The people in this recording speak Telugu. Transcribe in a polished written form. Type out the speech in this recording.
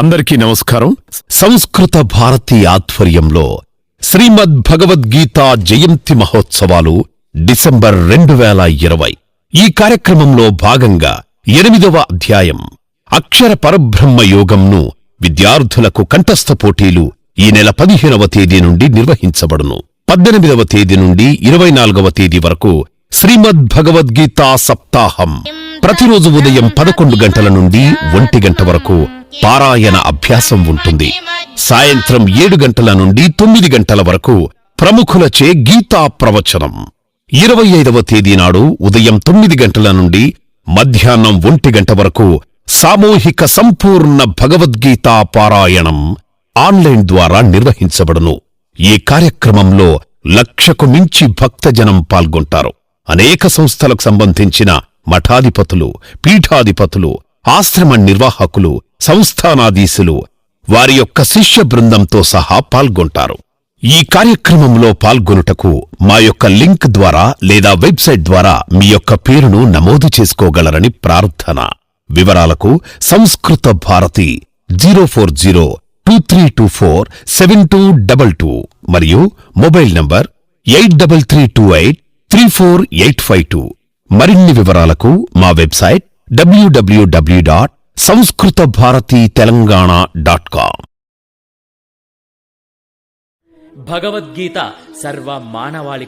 అందరికీ నమస్కారం. సంస్కృత భారతి ఆధ్వర్యంలో శ్రీమద్ భగవద్గీత జయంతి మహోత్సవాలు డిసెంబర్ 2020. ఈ కార్యక్రమంలో భాగంగా 8వ అధ్యాయం అక్షర పరబ్రహ్మ యోగంను విద్యార్థులకు కంఠస్థ పోటీలు ఈ నెల 15వ తేదీ నుండి నిర్వహించబడును. 18వ తేదీ నుండి 24వ తేదీ వరకు శ్రీమద్ భగవద్గీత సప్తాహం ప్రతిరోజు ఉదయం 11 గంటల నుండి 1 గంట వరకు పారాయణ అభ్యాసం ఉంటుంది. సాయంత్రం 7 గంటల నుండి 9 గంటల వరకు ప్రముఖులచే గీతా ప్రవచనం. 25వ తేదీ నాడు ఉదయం 9 గంటల నుండి మధ్యాహ్నం 1 గంట వరకు సామూహిక సంపూర్ణ భగవద్గీతా పారాయణం ఆన్లైన్ ద్వారా నిర్వహించబడును. ఈ కార్యక్రమంలో 1,00,000కు మించి భక్తజనం పాల్గొంటారు. అనేక సంస్థలకు సంబంధించిన మఠాధిపతులు, పీఠాధిపతులు, ఆశ్రమ నిర్వాహకులు, సంస్థానాధీశులు వారి యొక్క శిష్య బృందంతో సహా పాల్గొంటారు. ఈ కార్యక్రమంలో పాల్గొనుటకు మా యొక్క లింక్ ద్వారా లేదా వెబ్సైట్ ద్వారా మీ యొక్క పేరును నమోదు చేసుకోగలరని ప్రార్థన. వివరాలకు సంస్కృత భారతి 04023247222 మరియు మొబైల్ నంబర్ 8332834852. మరిన్ని వివరాలకు మా వెబ్సైట్ www.samskrutabharatitelangana.com. భగవద్గీత సర్వ మానవాళి